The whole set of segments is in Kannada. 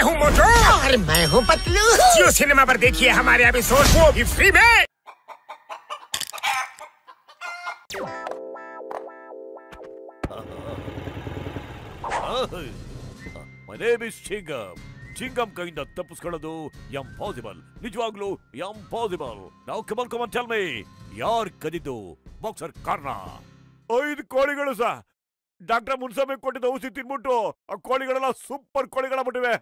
हूँ मोटू और मैं हूँ पतलू। जियो सिनेमा पर देखिए हमारे एपिसोड, वो भी फ्री में। My name is Chingam. Chingam ಕೈಯಿಂದ ತಪ್ಪಿಸ್ಕೊಳ್ಳೋದು ಇಂಪಾಸಿಬಲ್, ನಿಜವಾಗ್ಲೂ impossible. Now come on, tell me. ಯಾರ್ ಕದಿದ್ದು ಬಾಕ್ಸರ್ ಕಾರ್ನ? 5 ಕೋಳಿಗಳು ಸರ್. ಡಾಕ್ಟರ್ ಮುನ್ಸಮೆ ಕೊಟ್ಟಿದ್ದ ಔಷಧಿ ತಿನ್ಬಿಟ್ಟು ಆ ಕೋಳಿಗಳೆಲ್ಲ ಸೂಪರ್ ಕೋಳಿಗಳಾಗ್ಬಿಟ್ಟಿವೆ.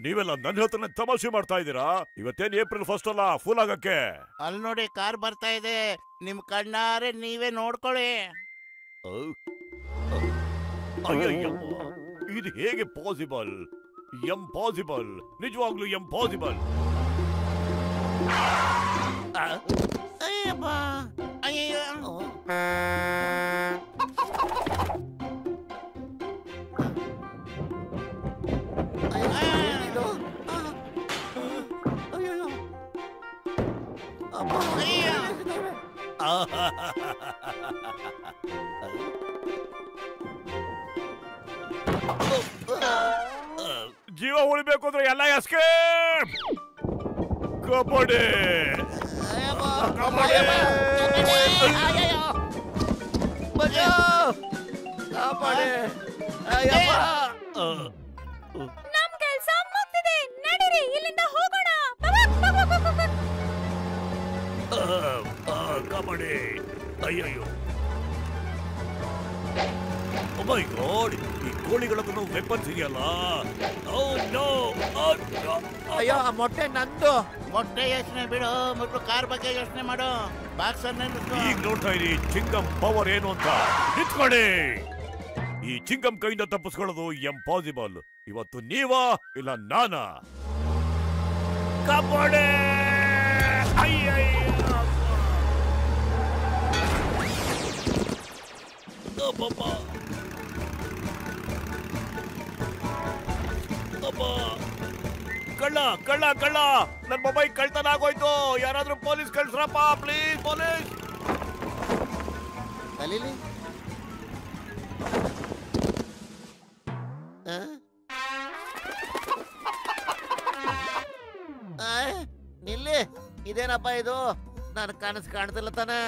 ನೀವೆಲ್ಲ ನನ್ನ ಹತ್ರನೇ ತಮಾಷೆ ಮಾಡ್ತಾ ಇದ್ದೀರಾ? ಇವತ್ತೇನ್ ಏಪ್ರಿಲ್ 1 ಅಲ್ಲ ಫುಲ್ ಆಗಕ್ಕೆ? ಅಲ್ಲಿ ನೋಡಿ ಕಾರ್ ಬರ್ತಾ ಇದೆ, ನಿಮ್ ಕಣ್ಣಾರೆ ನೀವೇ ನೋಡ್ಕೊಳ್ಳಿ. ಇದು ಹೇಗೆ ಪಾಸಿಬಲ್? ಇಂಪಾಸಿಬಲ್, ನಿಜವಾಗ್ಲೂ ಇಂಪಾಸಿಬಲ್. ಅಯ್ಯಪ್ಪ, ಅಯ್ಯಯ್ಯೋ. ಜೀವ ಉಳಿಬೇಕು ಅಂದ್ರೆ ಎಲ್ಲ ಎಸ್ಕೇಪ್. ಕಬಡ್ಡಿ ನಮ್ ಕೆಲ್ಸ ಮುಗ್ದಿದೆ, ನಡೀರಿ ಇಲ್ಲಿಂದ ಹೋಗೋಣ. ಕಬಡ್ಡಿ. ಅಯ್ಯಯ್ಯೋ, ಓ ಮೈ ಗಾಡ್, ಈ ಕೋಳಿಗಳದ್ದು ವೆಪನ್ಸ್ ಇದೆಯಲ್ಲ. ಓ ನೋ, ಅಯ್ಯೋ, ಆ ಮೊಟ್ಟೆ ನಂದು. ಮೊಟ್ಟೆ ಯೋಚನೆ ಬಿಡು, ಮೊದಲು ಕಾರ್ ಬಗ್ಗೆ ಯೋಚನೆ ಮಾಡು. ಬಾಕ್ಸರ್ ಈಗ ನೋಡ್ತಾ ಇರಿ ಚಿಂಗಂ ಪವರ್ ಏನು ಅಂತ. ನಿಂತ್ಕೊಳ್ಳಿ. ಈ ಚಿಂಗಂ ಕೈಯಿಂದ ತಪ್ಪಿಸ್ಕೊಳ್ಳೋದು ಇಂಪಾಸಿಬಲ್. ಇವತ್ತು ನೀವಾ ಇಲ್ಲ ನಾನಾ? ಕಬಡ್ಡಿ. ಕಳ್ಳ ಕಳ್ಳ ಕಳ್ಳ, ನನ್ ಮೊಬೈಲ್ ಕಳ್ತನ ಆಗೋಯ್ತು. ಯಾರಾದ್ರೂ ಪೊಲೀಸ್ ಕಳ್ಸ್ರಪ್ಪ ಪ್ಲೀಸ್, ಪೊಲೀಸ್. ಕಲೀಲಿ. ನಿಲ್ಲಿ, ಇದೇನಪ್ಪ ಇದು? ನನ್ ಕನಸು ಕಾಣ್ತಿಲ್ಲ ತಾನೆ.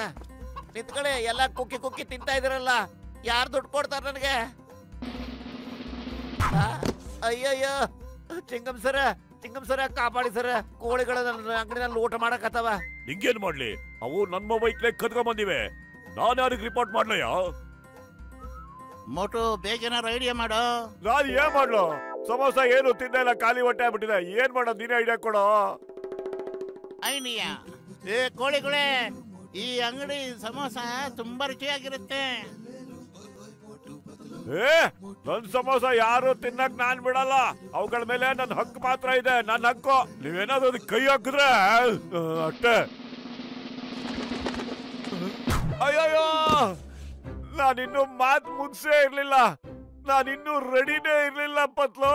ನಿಂತ್ಕಡೆ, ಎಲ್ಲ ಕುಕ್ಕಿ ಕುಕ್ಕಿ ತಿಂತಾ ಇದ್ರಲ್ಲ, ಯಾರು ದುಡ್ಡು ಕೊಡ್ತಾರ ನನಗೆ? ಅಯ್ಯಯ್ಯೋ, ಚಿಂಗಂ ಸರ ಕಾಪಾಡಿ ಸರ. ಕೋಳಿಗಳ ನನ್ನ ಅಂಗಡಿನಲ್ಲಿ ಊಟ ಮಾಡಕತ್ತವ. ನಿಂಗೇನ್ ಮಾಡ್ಲಿ? ಅವು ನನ್ ಮೊಬೈಲ್ ಕದ್ಕೊಂಡ್ ಬಂದಿವೆ. ನಾನು ಯಾರಿಗೆ ರಿಪೋರ್ಟ್ ಮಾಡ್ಲಯ್ಯ? ಮೋಟು, ಬೇಗೇನಾರು ಐಡಿಯಾ ಮಾಡು. ನಾನು ಏನ್ ಮಾಡ್ಲು? ಸಮೋಸ ಏನು ತಿಂದ ಇಲ್ಲ, ಖಾಲಿ ಹೊಟ್ಟೆ ಆಗ್ಬಿಟ್ಟಿದೆ. ಏನ್ ಮಾಡೋದು, ನೀನೇ ಐಡಿಯಾ ಕೊಡೋ. ಐಡಿಯಾ? ಏ ಕೋಳಿಗಳೇ, ಈ ಅಂಗಡಿ ಸಮೋಸ ತುಂಬಾ ರುಚಿಯಾಗಿರುತ್ತೆ. ನನ್ ಸಮೋಸ ಯಾರು ತಿನ್ನಕ್ ನಾನ್ ಬಿಡಲ್ಲ. ಅವುಗಳ ಮೇಲೆ ನನ್ ಹಕ್ಕು ಮಾತ್ರ ಇದೆ, ನನ್ ಹಕ್ಕು. ನೀವೇನಾದ್ರು ಅದಕ್ಕೆ ಕೈ ಹಾಕಿದ್ರೆ ಅಷ್ಟೇ. ಅಯ್ಯಯ್ಯೋ, ನಾನಿನ್ನು ಮಾತು ಮುಗಿಸೇ ಇರ್ಲಿಲ್ಲ. ನಾನಿನ್ನೂ ರೆಡಿನೇ ಇರ್ಲಿಲ್ಲ ಪತ್ಲು.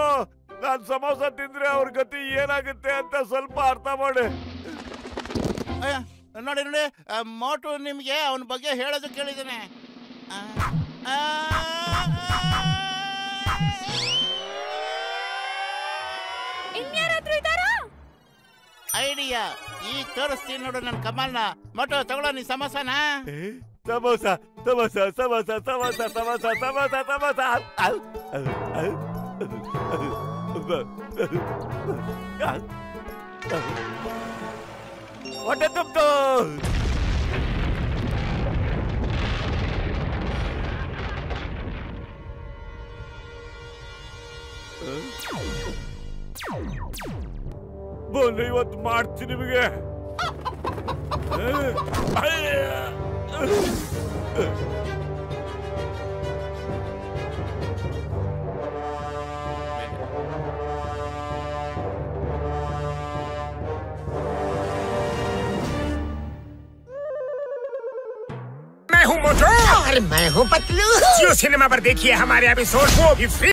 ನಾನ್ ಸಮೋಸ ತಿಂದ್ರೆ ಅವ್ರ ಗತಿ ಏನಾಗುತ್ತೆ ಅಂತ ಸ್ವಲ್ಪ ಅರ್ಥ ಮಾಡಿ. ನೋಡಿ ನೋಡಿ, ಮೋಟು ನಿಮ್ಗೆ ಅವನ ಬಗ್ಗೆ ಹೇಳೋದು ಕೇಳಿದ್ದೇನೆ. ಇನ್ಯಾರಾದ್ರೂ ಇದ್ದಾರಾ? ಐಡಿಯಾ ಈಗ ತೋರಿಸ್ತೀನಿ ನೋಡು ನನ್ನ ಕಮಾಲ್ನ. ಮೋಟು ತಗೊಳ್ಳೋ ನೀ ಸಮೋಸನ. ಸಮೋಸ ಸಮೋಸ ಸಮೋಸ ಸಮೋಸ ಸಮೋಸ ಸಮೋಸ ಸಮೋಸ. ಹೊಟ್ಟೆ ತುಂಬ್ತು. ಬನ್ನಿ, ಇವತ್ತು ಮಾಡ್ತೀನಿ ನಿಮಗೆ. मैं हूँ मोटू और मैं हूँ पतलू। जियो सिनेमा पर देखिए हमारे एपिसोड, वो भी फ्री।